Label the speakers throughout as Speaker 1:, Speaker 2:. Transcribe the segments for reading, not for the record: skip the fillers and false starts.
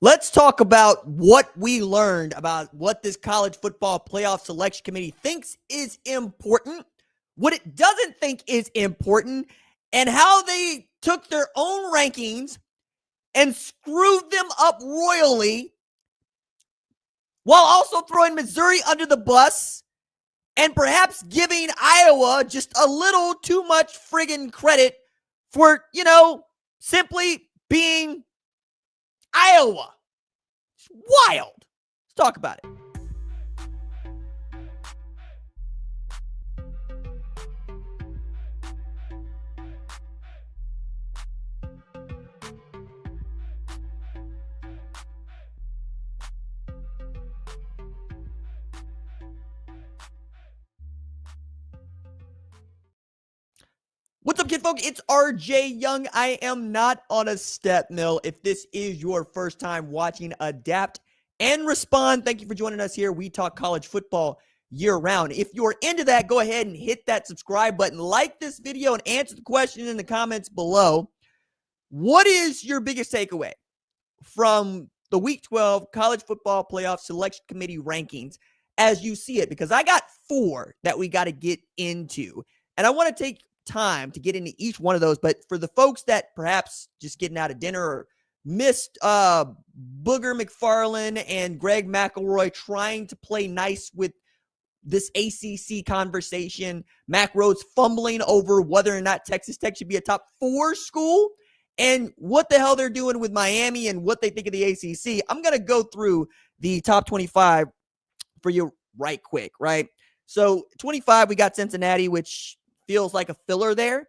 Speaker 1: Let's talk about what we learned about what this college football playoff selection committee thinks is important, what it doesn't think is important, and how they took their own rankings and screwed them up royally while also throwing Missouri under the bus and perhaps giving Iowa just a little too much friggin' credit for, simply being Iowa. It's wild. Let's talk about it. What's up, kidfolk? It's RJ Young. I am not on a step mill. If this is your first time watching Adapt and Respond, thank you for joining us here. We talk college football year-round. If you're into that, go ahead and hit that subscribe button, like this video, and answer the question in the comments below. What is your biggest takeaway from the Week 12 College Football Playoff Selection Committee rankings as you see it? Because I got 4 that we got to get into, and I want to take time to get into each one of those. But for the folks that perhaps just getting out of dinner or missed Booger McFarland and Greg McElroy trying to play nice with this ACC conversation, Mac Rhodes fumbling over whether or not Texas Tech should be a top 4 school and what the hell they're doing with Miami and what they think of the ACC, I'm going to go through the top 25 for you right quick, right? So 25, we got Cincinnati, which feels like a filler there.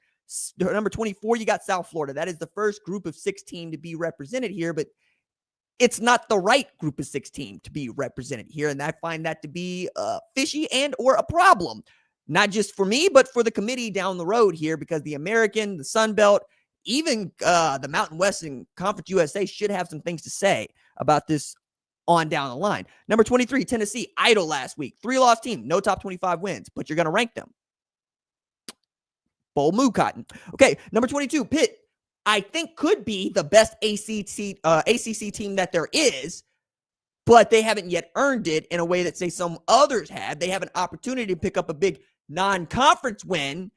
Speaker 1: Number 24, you got South Florida. That is the first group of 16 to be represented here, but it's not the right group of 16 to be represented here, and I find that to be fishy and or a problem, not just for me, but for the committee down the road here, because the American, the Sun Belt, even the Mountain West and Conference USA should have some things to say about this on down the line. Number 23, Tennessee, idle last week. 3-loss team, no top 25 wins, but you're going to rank them. Bold move, Cotton. Okay, number 22, Pitt. I think could be the best ACC team that there is, but they haven't yet earned it in a way that, say, some others have. They have an opportunity to pick up a big non-conference win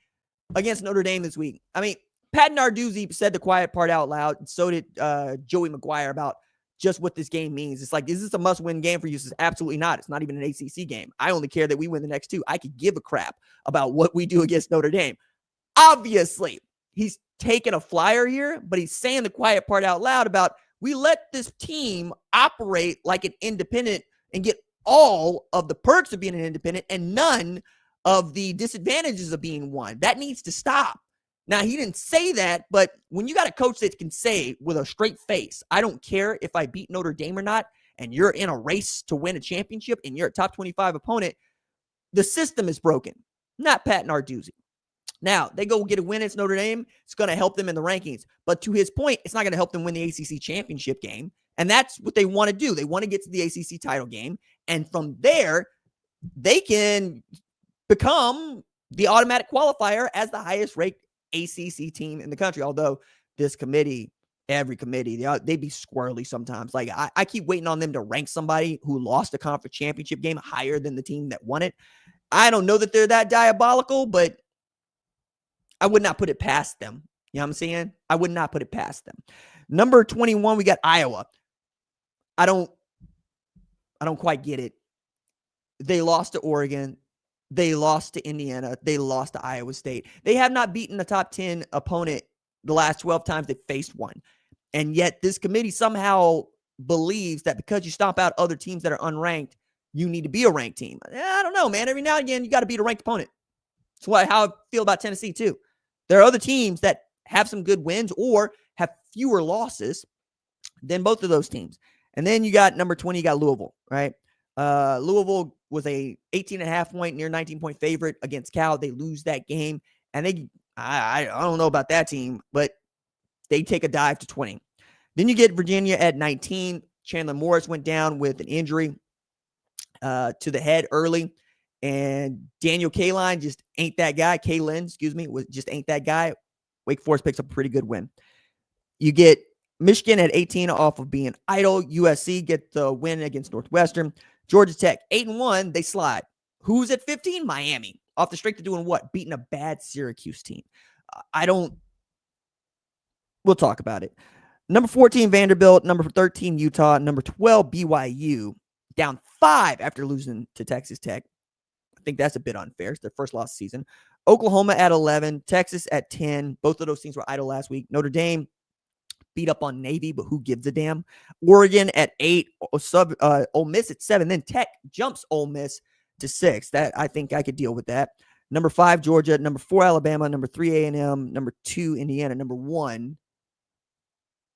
Speaker 1: against Notre Dame this week. I mean, Pat Narduzzi said the quiet part out loud, and so did Joey McGuire about just what this game means. It's like, is this a must-win game for you? It's absolutely not. It's not even an ACC game. I only care that we win the next 2. I could give a crap about what we do against Notre Dame. Obviously, he's taking a flyer here, but he's saying the quiet part out loud about we let this team operate like an independent and get all of the perks of being an independent and none of the disadvantages of being one. That needs to stop. Now, he didn't say that, but when you got a coach that can say with a straight face, I don't care if I beat Notre Dame or not, and you're in a race to win a championship and you're a top 25 opponent, the system is broken, not Pat Narduzzi. Now, they go get a win against Notre Dame. It's going to help them in the rankings. But to his point, it's not going to help them win the ACC championship game. And that's what they want to do. They want to get to the ACC title game. And from there, they can become the automatic qualifier as the highest ranked ACC team in the country. Although this committee, every committee, they be squirrely sometimes. Like I keep waiting on them to rank somebody who lost a conference championship game higher than the team that won it. I don't know that they're that diabolical, but I would not put it past them. You know what I'm saying? I would not put it past them. Number 21, we got Iowa. I don't quite get it. They lost to Oregon. They lost to Indiana. They lost to Iowa State. They have not beaten a top 10 opponent the last 12 times they faced one. And yet this committee somehow believes that because you stomp out other teams that are unranked, you need to be a ranked team. I don't know, man. Every now and again, you got to beat a ranked opponent. That's how I feel about Tennessee, too. There are other teams that have some good wins or have fewer losses than both of those teams. And then you got number 20, you got Louisville, right? Louisville was a 18.5 point, near 19-point favorite against Cal. They lose that game. And I don't know about that team, but they take a dive to 20. Then you get Virginia at 19. Chandler Morris went down with an injury to the head early. And Daniel Kaline just ain't that guy. Just ain't that guy. Wake Forest picks up a pretty good win. You get Michigan at 18 off of being idle. USC get the win against Northwestern. Georgia Tech 8-1. They slide. Who's at 15? Miami. Off the streak of doing what? Beating a bad Syracuse team. We'll talk about it. Number 14, Vanderbilt. Number 13, Utah. Number 12, BYU. Down 5 after losing to Texas Tech. I think that's a bit unfair. It's their first loss of the season. Oklahoma at 11. Texas at 10. Both of those teams were idle last week. Notre Dame beat up on Navy, but who gives a damn? Oregon at 8. Ole Miss at 7. Then Tech jumps Ole Miss to 6. That I think I could deal with that. Number 5, Georgia. Number 4, Alabama. Number 3, A&M. Number 2, Indiana. Number 1,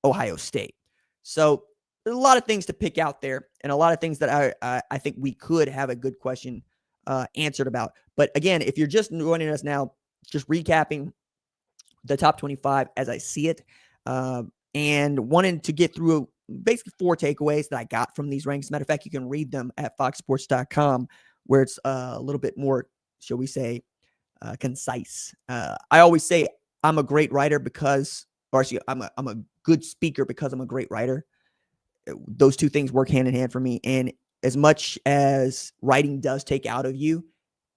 Speaker 1: Ohio State. So there's a lot of things to pick out there, and a lot of things that I think we could have a good question answered about. But again, if you're just joining us now, just recapping the top 25 as I see it, and wanting to get through basically 4 takeaways that I got from these ranks. Matter of fact, you can read them at foxsports.com, where it's a little bit more, shall we say, concise. I always say I'm a great writer because, or actually, I'm a good speaker because I'm a great writer. Those two things work hand in hand for me. And as much as writing does take out of you,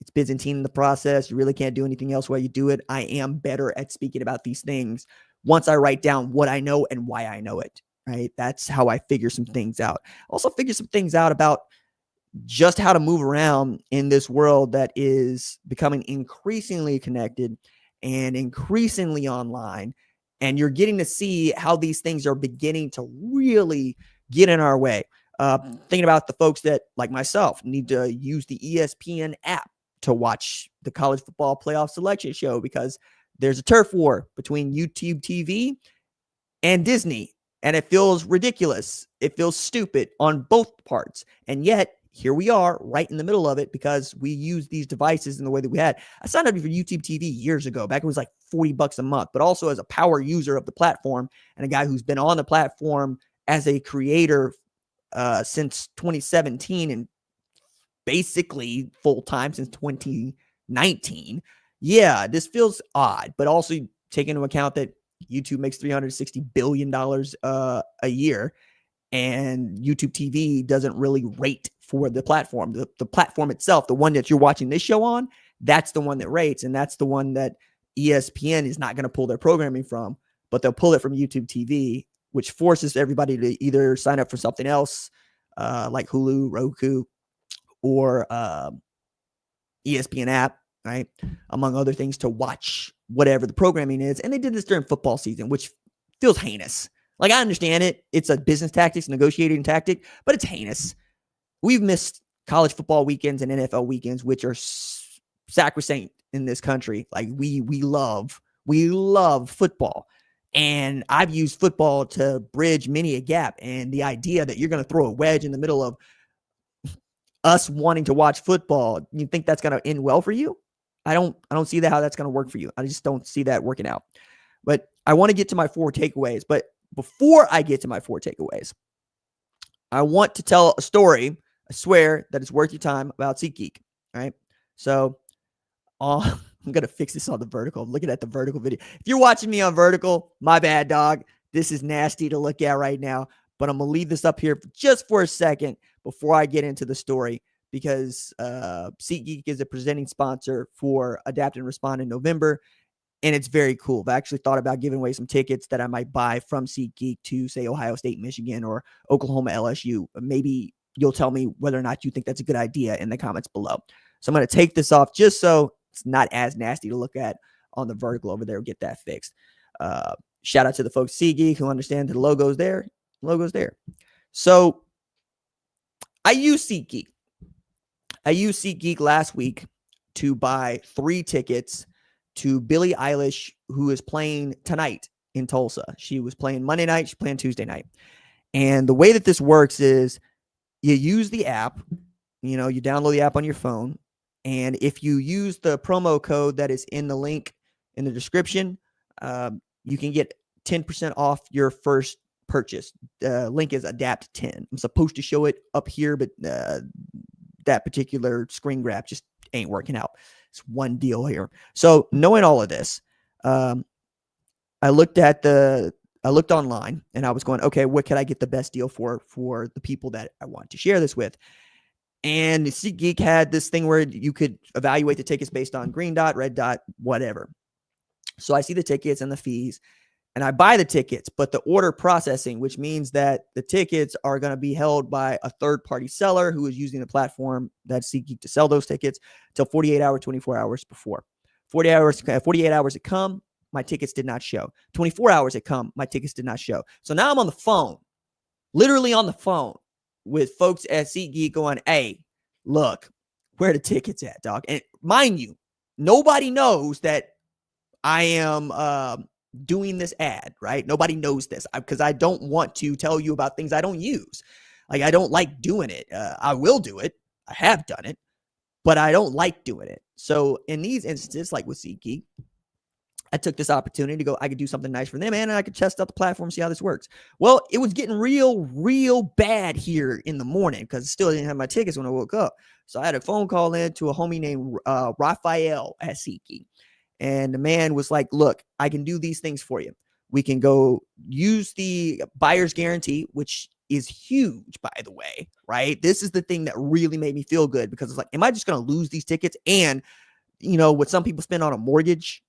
Speaker 1: it's Byzantine in the process. You really can't do anything else while you do it. I am better at speaking about these things once I write down what I know and why I know it, right? That's how I figure some things out. Also figure some things out about just how to move around in this world that is becoming increasingly connected and increasingly online. And you're getting to see how these things are beginning to really get in our way. Thinking about the folks that, like myself, need to use the ESPN app to watch the college football playoff selection show because there's a turf war between YouTube TV and Disney, and it feels ridiculous. It feels stupid on both parts. And yet, here we are right in the middle of it because we use these devices in the way that we had. I signed up for YouTube TV years ago. Back when it was like $40 a month, but also as a power user of the platform and a guy who's been on the platform as a creator since 2017 and basically full-time since 2019. Yeah, this feels odd, but also take into account that YouTube makes $360 billion a year, and YouTube TV doesn't really rate for the platform. The platform itself, the one that you're watching this show on, that's the one that rates, and that's the one that ESPN is not going to pull their programming from, but they'll pull it from YouTube TV, which forces everybody to either sign up for something else like Hulu, Roku, or ESPN app, right? Among other things, to watch whatever the programming is. And they did this during football season, which feels heinous. Like, I understand it. It's a business tactics, negotiating tactic, but it's heinous. We've missed college football weekends and NFL weekends, which are sacrosanct in this country. Like, we love football. And I've used football to bridge many a gap. And the idea that you're going to throw a wedge in the middle of us wanting to watch football, you think that's going to end well for you? I don't see how that's going to work for you. I just don't see that working out. But I want to get to my 4 takeaways. But before I get to my 4 takeaways, I want to tell a story. I swear that it's worth your time about SeatGeek. All right. So I'm going to fix this on the vertical. I'm looking at the vertical video. If you're watching me on vertical, my bad, dog. This is nasty to look at right now. But I'm going to leave this up here just for a second before I get into the story, because SeatGeek is a presenting sponsor for Adapt and Respond in November, and it's very cool. I've actually thought about giving away some tickets that I might buy from SeatGeek to, say, Ohio State, Michigan, or Oklahoma, LSU. Maybe you'll tell me whether or not you think that's a good idea in the comments below. So I'm going to take this off just so it's not as nasty to look at on the vertical over there. Get that fixed. Shout out to the folks at SeatGeek who understand that the logo's there. Logo's there. So I used SeatGeek. I used SeatGeek last week to buy 3 tickets to Billie Eilish, who is playing tonight in Tulsa. She was playing Monday night. She's playing Tuesday night. And the way that this works is you use the app. You download the app on your phone. And if you use the promo code that is in the link in the description, you can get 10% off your first purchase. Link is ADAPT10. I'm supposed to show it up here, but that particular screen grab just ain't working out. It's one deal here. So knowing all of this, I looked at the I looked online and I was going, okay, what could I get the best deal for the people that I want to share this with? And SeatGeek had this thing where you could evaluate the tickets based on green dot, red dot, whatever. So I see the tickets and the fees, and I buy the tickets, but the order processing, which means that the tickets are going to be held by a third-party seller who is using the platform that's SeatGeek to sell those tickets till 48 hours, 24 hours before. 48 hours it come, my tickets did not show. 24 hours it come, my tickets did not show. So now I'm on the phone, literally on the phone with folks at SeatGeek going, hey, look, where are the tickets at, dog? And mind you, nobody knows that I am doing this ad, right? Nobody knows this because I don't want to tell you about things I don't use. Like, I don't like doing it. I will do it. I have done it, but I don't like doing it. So in these instances, like with SeatGeek, I took this opportunity to go, I could do something nice for them, and I could test out the platform, see how this works. Well, it was getting real bad here in the morning because I still didn't have my tickets when I woke up. So I had a phone call in to a homie named Raphael at SeatGeek. And the man was like, look, I can do these things for you. We can go use the buyer's guarantee, which is huge, by the way, right? This is the thing that really made me feel good because it's like, am I just going to lose these tickets? And, you know, what some people spend on a mortgage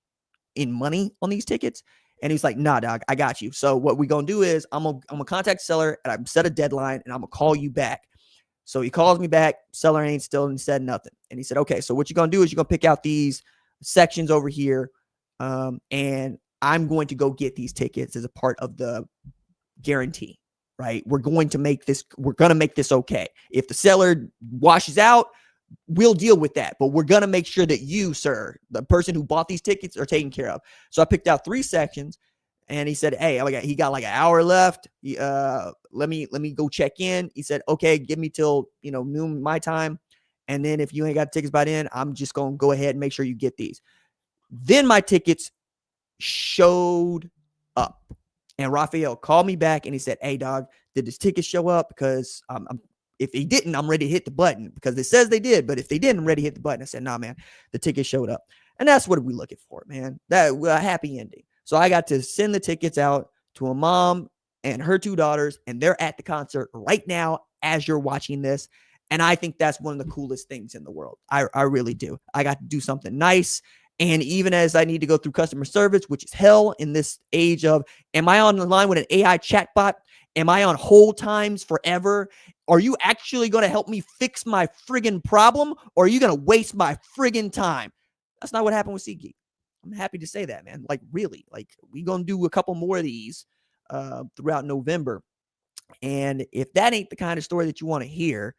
Speaker 1: in money on these tickets. And he's like, nah, dog, I got you. So what we're going to do is I'm going to contact the seller and I'm set a deadline and I'm going to call you back. So he calls me back. Seller ain't still and said nothing. And he said, okay, so what you're going to do is you're going to pick out these sections over here. And I'm going to go get these tickets as a part of the guarantee, right? We're going to make this okay. If the seller washes out, we'll deal with that, but we're going to make sure that you, sir, the person who bought these tickets, are taken care of. So I picked out 3 sections and he said, hey, he got like an hour left. Let me go check in. He said, okay, give me till, noon my time. And then if you ain't got tickets by then, I'm just going to go ahead and make sure you get these. Then my tickets showed up and Raphael called me back and he said, hey dog, did this ticket show up? Because if he didn't, I'm ready to hit the button because it says they did. But if they didn't, I'm ready to hit the button. I said, nah, man, the ticket showed up. And that's what we're looking for, man. That a happy ending. So I got to send the tickets out to a mom and her 2 daughters, and they're at the concert right now as you're watching this. And I think that's one of the coolest things in the world. I really do. I got to do something nice. And even as I need to go through customer service, which is hell in this age of, am I on the line with an AI chatbot? Am I on hold times forever? Are you actually going to help me fix my friggin' problem? Or are you going to waste my friggin' time? That's not what happened with SeatGeek. I'm happy to say that, man. Like, really. Like, we're going to do a couple more of these throughout November. And if that ain't the kind of story that you want to hear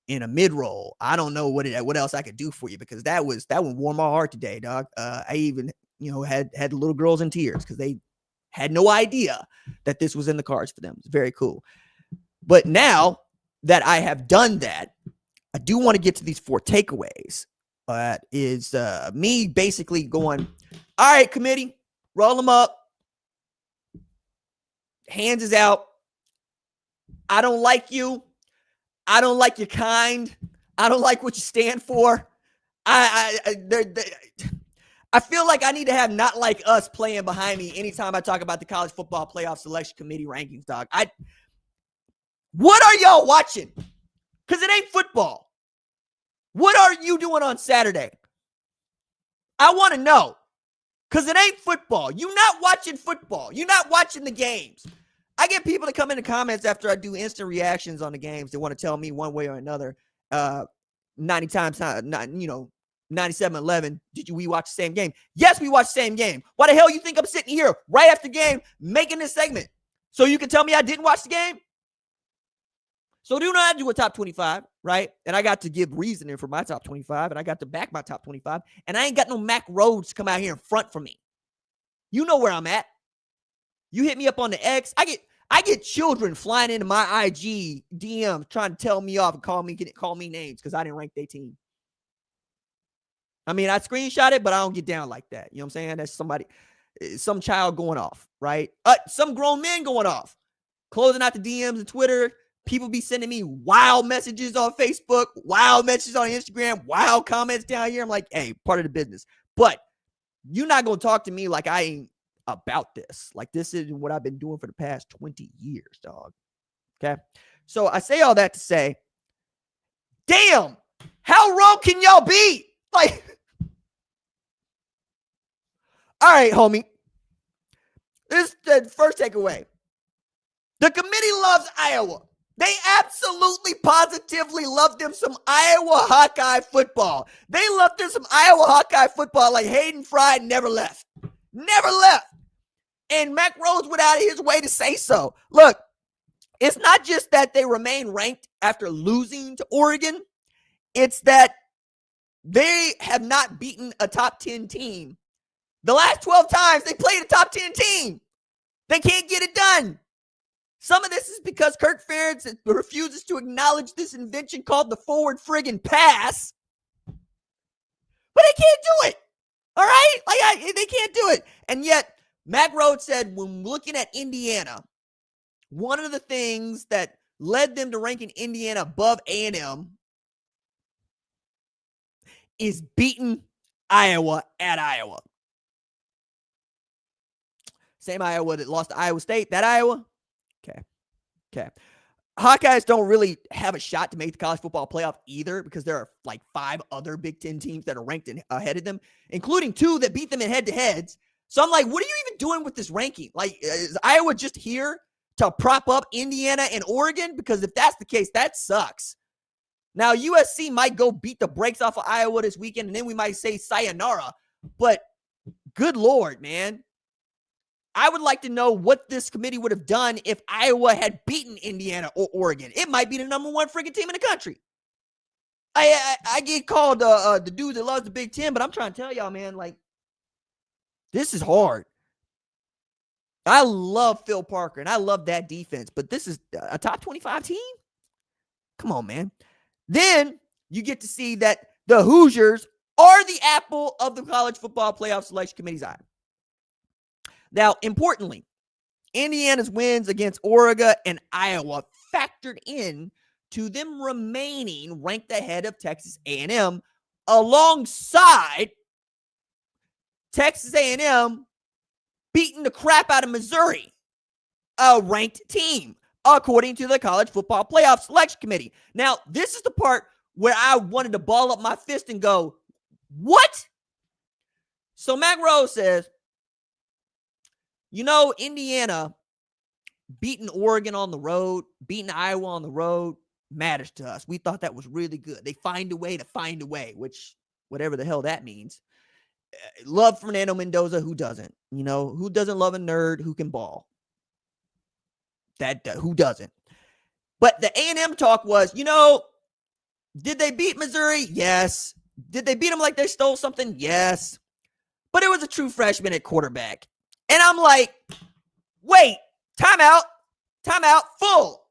Speaker 1: in a mid-roll, I don't know what else I could do for you, because that one warmed my heart today, dog. I even, had little girls in tears because they had no idea that this was in the cards for them. It's very cool. But now that I have done that, I do want to get to these 4 takeaways. Is me basically going, all right, committee, roll them up. Hands is out. I don't like you. I don't like your kind. I don't like what you stand for. I feel like I need to have Not Like Us playing behind me anytime I talk about the college football playoff selection committee rankings, dog. What are y'all watching? Because it ain't football. What are you doing on Saturday? I want to know. Because it ain't football. You're not watching football. You're not watching the games. I get people to come in the comments after I do instant reactions on the games. They want to tell me one way or another. 90 times, 97-11. We watch the same game? Yes, we watch the same game. Why the hell you think I'm sitting here right after the game making this segment? So you can tell me I didn't watch the game? So do not do a top 25, right? And I got to give reasoning for my top 25, and I got to back my top 25, and I ain't got no Mac Rhodes to come out here in front for me. You know where I'm at. You hit me up on the X. I get children flying into my IG DM trying to tell me off and call me names because I didn't rank their team. I mean, I screenshot it, but I don't get down like that. You know what I'm saying? That's some child going off, right? Some grown men going off, closing out the DMs and Twitter. People be sending me wild messages on Facebook, wild messages on Instagram, wild comments down here. I'm like, hey, part of the business. But you're not going to talk to me like I ain't about this. Like, this is what I've been doing for the past 20 years, dog. Okay. So I say all that to say, damn, how wrong can y'all be? Like, all right, homie. This is the first takeaway. The committee loves Iowa. They absolutely, positively love them some Iowa Hawkeye football. They love them some Iowa Hawkeye football like Hayden Fry never left. Never left. And Mac Rose went out of his way to say so. Look, it's not just that they remain ranked after losing to Oregon. It's that they have not beaten a top 10 team. The last 12 times they played a top 10 team. They can't get it done. Some of this is because Kirk Ferentz refuses to acknowledge this invention called the forward friggin' pass. But they can't do it. All right? They can't do it. And yet, Mac Rhodes said when looking at Indiana, one of the things that led them to ranking Indiana above A&M is beating Iowa at Iowa. Same Iowa that lost to Iowa State. That Iowa? Okay. Hawkeyes don't really have a shot to make the college football playoff either because there are like 5 other Big Ten teams that are ranked ahead of them, including 2 that beat them in head-to-heads. So I'm like, what are you even doing with this ranking? Like, is Iowa just here to prop up Indiana and Oregon? Because if that's the case, that sucks. Now, USC might go beat the brakes off of Iowa this weekend, and then we might say sayonara. But good Lord, man. I would like to know what this committee would have done if Iowa had beaten Indiana or Oregon. It might be the number 1 freaking team in the country. I get called the dude that loves the Big Ten, but I'm trying to tell y'all, man, like, this is hard. I love Phil Parker, and I love that defense, but this is a top 25 team? Come on, man. Then you get to see that the Hoosiers are the apple of the college football playoff selection committee's eye. Now, importantly, Indiana's wins against Oregon and Iowa factored in to them remaining ranked ahead of Texas A&M alongside Texas A&M beating the crap out of Missouri, a ranked team, according to the College Football Playoff Selection Committee. Now, this is the part where I wanted to ball up my fist and go, what? So Mac Rose says, Indiana beating Oregon on the road, beating Iowa on the road matters to us. We thought that was really good. They find a way to find a way, which whatever the hell that means. Love Fernando Mendoza. Who doesn't? Who doesn't love a nerd who can ball? Who doesn't? But the A&M talk was, did they beat Missouri? Yes. Did they beat them like they stole something? Yes. But it was a true freshman at quarterback. And I'm like, wait, timeout, full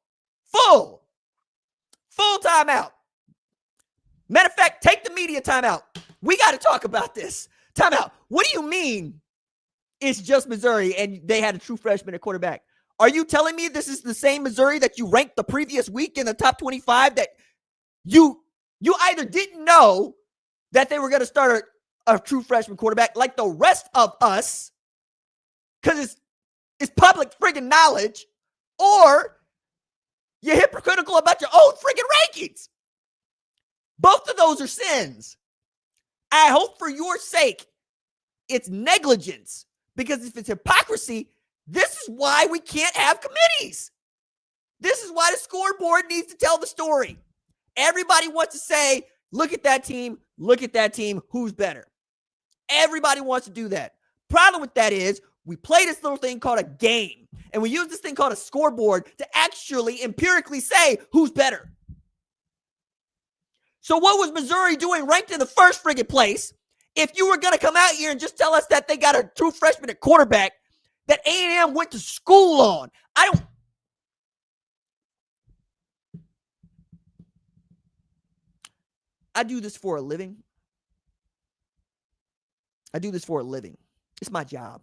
Speaker 1: timeout. Matter of fact, take the media timeout. We got to talk about this. Timeout. What do you mean it's just Missouri and they had a true freshman at quarterback? Are you telling me this is the same Missouri that you ranked the previous week in the top 25 that you either didn't know that they were going to start a true freshman quarterback like the rest of us, because it's public friggin' knowledge, or you're hypocritical about your own friggin' rankings. Both of those are sins. I hope for your sake it's negligence, because if it's hypocrisy, this is why we can't have committees. This is why the scoreboard needs to tell the story. Everybody wants to say, look at that team, who's better? Everybody wants to do that. Problem with that is we play this little thing called a game, and we use this thing called a scoreboard to actually empirically say who's better. So what was Missouri doing ranked in the first friggin' place if you were going to come out here and just tell us that they got a true freshman at quarterback that A&M went to school on? I do this for a living. It's my job.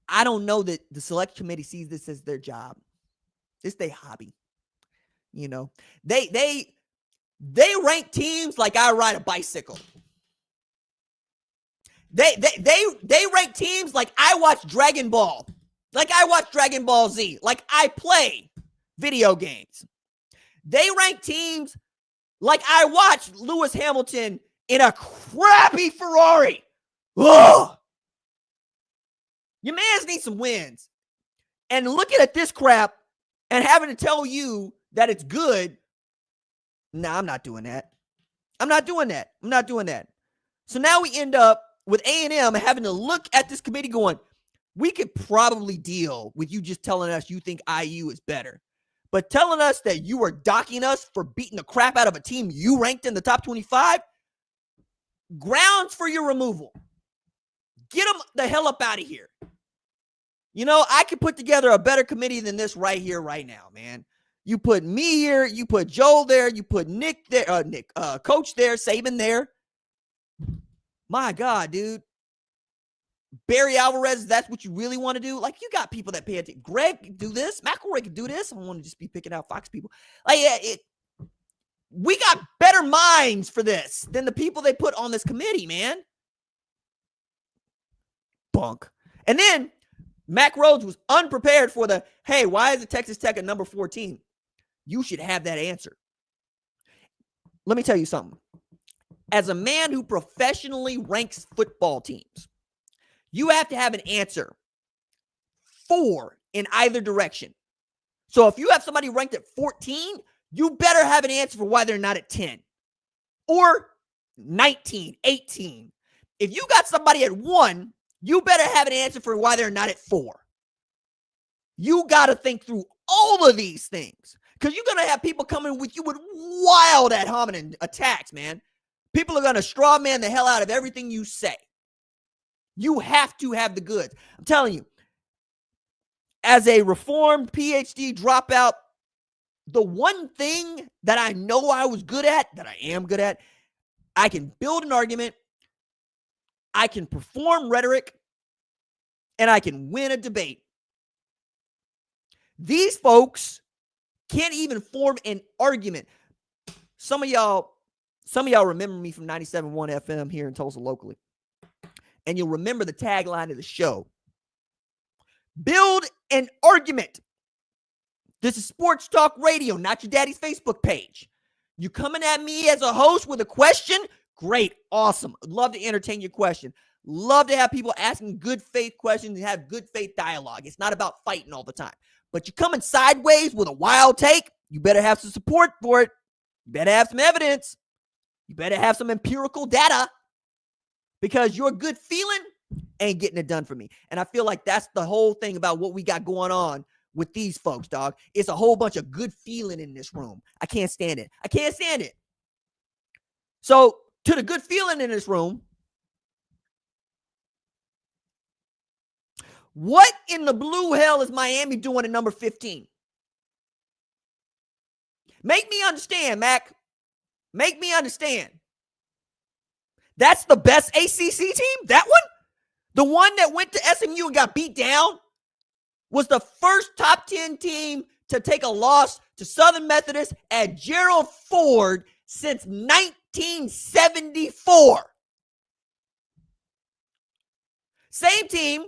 Speaker 1: I don't know that the select committee sees this as their job. It's their hobby. They rank teams like I ride a bicycle. They rank teams like I watch Dragon Ball. Like I watch Dragon Ball Z. Like I play video games. They rank teams like I watched Lewis Hamilton in a crappy Ferrari. Ugh. Your mans need some wins. And looking at this crap and having to tell you that it's good, nah, I'm not doing that. I'm not doing that. So now we end up with A&M having to look at this committee going, we could probably deal with you just telling us you think IU is better. But telling us that you are docking us for beating the crap out of a team you ranked in the top 25, grounds for your removal. Get them the hell up out of here. You know, I could put together a better committee than this right here, right now, man. You put me here, you put Joel there, you put Nick there, Coach there, Saban there. My God, dude. Barry Alvarez, that's what you really want to do? Like, you got people that pay attention. Greg can do this. McElroy can do this. I don't want to just be picking out Fox people. Like, we got better minds for this than the people they put on this committee, man. Bunk. And then Mac Rhodes was unprepared for the, hey, why is it Texas Tech at number 14? You should have that answer. Let me tell you something. As a man who professionally ranks football teams, you have to have an answer for in either direction. So if you have somebody ranked at 14, you better have an answer for why they're not at 10 or 19, 18. If you got somebody at 1, you better have an answer for why they're not at 4. You got to think through all of these things because you're going to have people coming with you with wild ad hominem attacks, man. People are going to straw man the hell out of everything you say. You have to have the goods. I'm telling you, as a reformed PhD dropout, the one thing that I know I was good at, that I am good at, I can build an argument, I can perform rhetoric, and I can win a debate. These folks can't even form an argument. Some of y'all remember me from 97.1 FM here in Tulsa locally. And you'll remember the tagline of the show. Build an argument. This is Sports Talk Radio, not your daddy's Facebook page. You coming at me as a host with a question? Great, awesome. I'd love to entertain your question. Love to have people asking good faith questions and have good faith dialogue. It's not about fighting all the time. But you're coming sideways with a wild take, you better have some support for it. You better have some evidence. You better have some empirical data. Because your good feeling ain't getting it done for me. And I feel like that's the whole thing about what we got going on with these folks, dog. It's a whole bunch of good feeling in this room. I can't stand it. I can't stand it. So, to the good feeling in this room, what in the blue hell is Miami doing at number 15? Make me understand, Mac. Make me understand. That's the best ACC team? That one? The one that went to SMU and got beat down was the first top 10 team to take a loss to Southern Methodist at Gerald Ford since 1974. Same team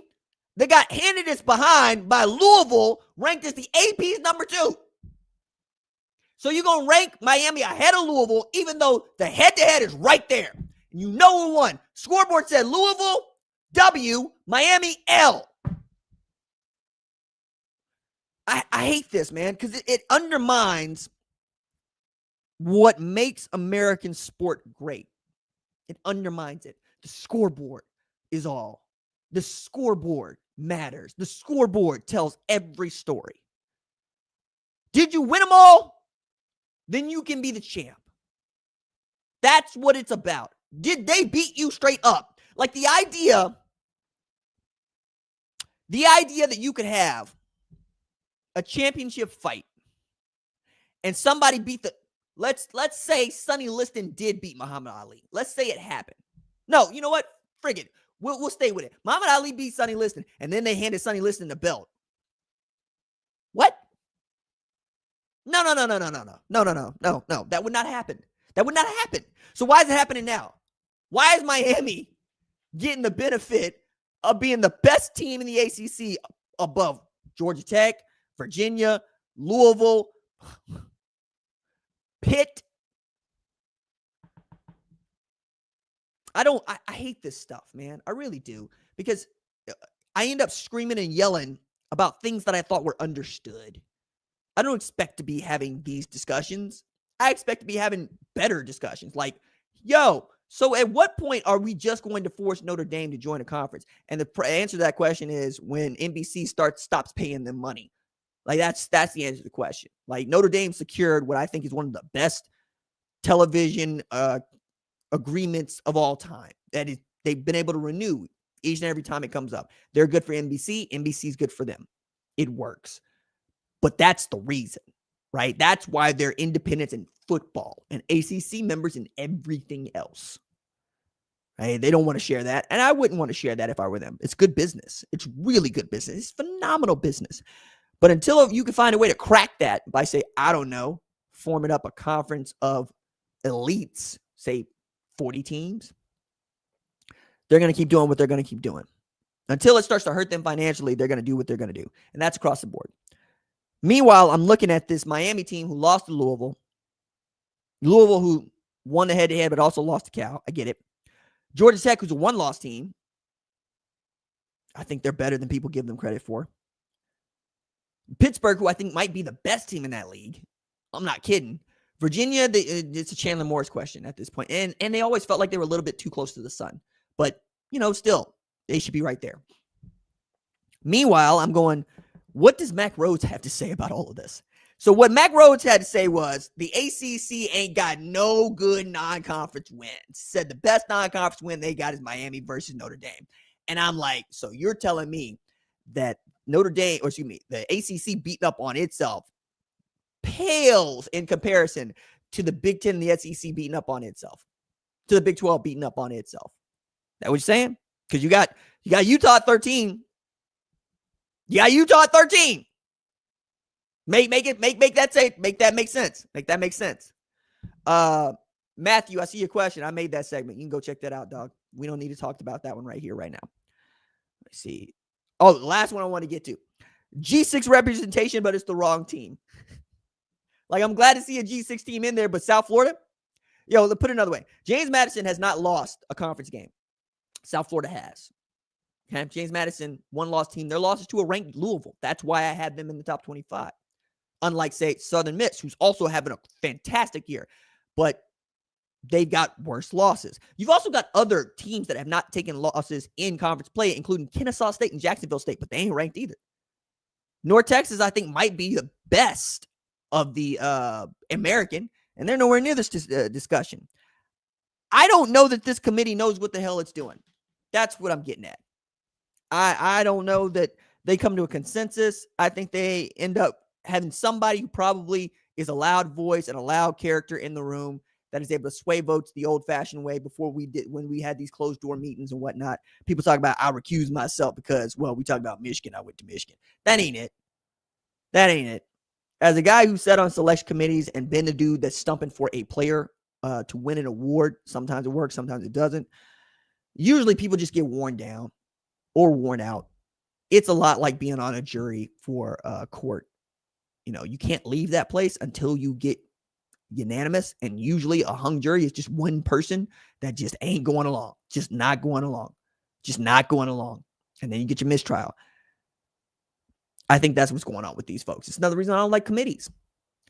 Speaker 1: that got handed its behind by Louisville, ranked as the AP's number 2. So you're going to rank Miami ahead of Louisville, even though the head-to-head is right there. And you know who won. Scoreboard said Louisville, W, Miami, L. I hate this, man, because it undermines what makes American sport great. It undermines it. The scoreboard is all. The scoreboard matters. The scoreboard tells every story. Did you win them all? Then you can be the champ. That's what it's about. Did they beat you straight up? Like the idea that you could have a championship fight and somebody beat the, let's say Sonny Liston did beat Muhammad Ali. Let's say it happened. No, you know what? Frig it. We'll stay with it. Muhammad Ali beat Sonny Liston, and then they handed Sonny Liston the belt. What? No. That would not happen. That would not happen. So why is it happening now? Why is Miami getting the benefit of being the best team in the ACC above Georgia Tech, Virginia, Louisville, Pitt. I hate this stuff, man. I really do. Because I end up screaming and yelling about things that I thought were understood. I don't expect to be having these discussions. I expect to be having better discussions. Like, yo, so at what point are we just going to force Notre Dame to join a conference? And the answer to that question is when NBC stops paying them money. Like, that's the answer to the question. Like, Notre Dame secured what I think is one of the best television agreements of all time. That is, they've been able to renew each and every time it comes up. They're good for NBC. NBC's good for them. It works. But that's the reason, right? That's why they're independents in football and ACC members in everything else. Right? They don't want to share that. And I wouldn't want to share that if I were them. It's good business. It's really good business. It's phenomenal business. But until you can find a way to crack that by, say, I don't know, forming up a conference of elites, say 40 teams, they're going to keep doing what they're going to keep doing. Until it starts to hurt them financially, they're going to do what they're going to do. And that's across the board. Meanwhile, I'm looking at this Miami team who lost to Louisville. Louisville who won the head-to-head but also lost to Cal. I get it. Georgia Tech, who's a one-loss team. I think they're better than people give them credit for. Pittsburgh, who I think might be the best team in that league. I'm not kidding. Virginia, it's a Chandler Morris question at this point. And they always felt like they were a little bit too close to the sun. But, still, they should be right there. Meanwhile, I'm going, what does Mack Rhodes have to say about all of this? So what Mack Rhodes had to say was the ACC ain't got no good non-conference wins. Said the best non-conference win they got is Miami versus Notre Dame. And I'm like, so you're telling me that the ACC beating up on itself pales in comparison to the Big Ten and the SEC beating up on itself, to the Big 12 beating up on itself. That what you're saying? Because you got Utah at 13. You got Utah at 13. Make that make sense. Make that make sense. Matthew, I see your question. I made that segment. You can go check that out, dog. We don't need to talk about that one right here, right now. Let's see. Oh, the last one I want to get to. G6 representation, but it's the wrong team. Like, I'm glad to see a G6 team in there, but South Florida? Yo, let's put it another way. James Madison has not lost a conference game. South Florida has. Okay? James Madison, one-loss team. Their losses to a ranked Louisville. That's why I had them in the top 25. Unlike, say, Southern Miss, who's also having a fantastic year. But they've got worse losses. You've also got other teams that have not taken losses in conference play, including Kennesaw State and Jacksonville State, but they ain't ranked either. North Texas, I think, might be the best of the American, and they're nowhere near this discussion. I don't know that this committee knows what the hell it's doing. That's what I'm getting at. I don't know that they come to a consensus. I think they end up having somebody who probably is a loud voice and a loud character in the room that is able to sway votes the old-fashioned way when we had these closed-door meetings and whatnot. People talk about, I recuse myself because, well, we talked about Michigan. I went to Michigan. That ain't it. That ain't it. As a guy who sat on selection committees and been the dude that's stumping for a player to win an award, sometimes it works, sometimes it doesn't. Usually people just get worn down or worn out. It's a lot like being on a jury for court. You can't leave that place until you get unanimous, and usually a hung jury is just one person that just ain't going along, just not going along, and then you get your mistrial. I think that's what's going on with these folks. It's another reason I don't like committees.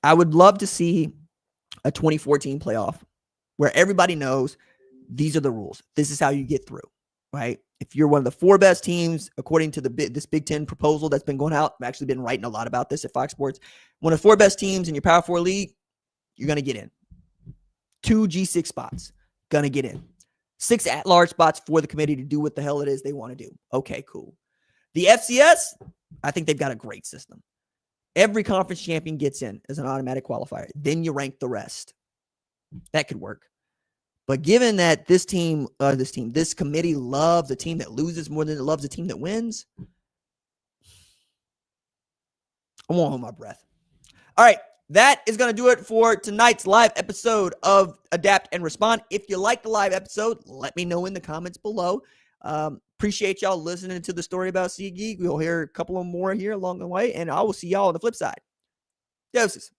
Speaker 1: I would love to see a 2014 playoff where everybody knows these are the rules. This is how you get through, right? If you're one of the four best teams, according to this Big Ten proposal that's been going out, I've actually been writing a lot about this at Fox Sports. One of the four best teams in your Power 4 league, you're going to get in. 2 G6 spots, going to get in. 6 at-large spots for the committee to do what the hell it is they want to do. Okay, cool. The FCS, I think they've got a great system. Every conference champion gets in as an automatic qualifier. Then you rank the rest. That could work. But given that this committee loves a team that loses more than it loves a team that wins, I won't hold my breath. All right. That is going to do it for tonight's live episode of Adapt and Respond. If you like the live episode, let me know in the comments below. Appreciate y'all listening to the story about SeatGeek. We'll hear a couple of more here along the way, and I will see y'all on the flip side. Doses.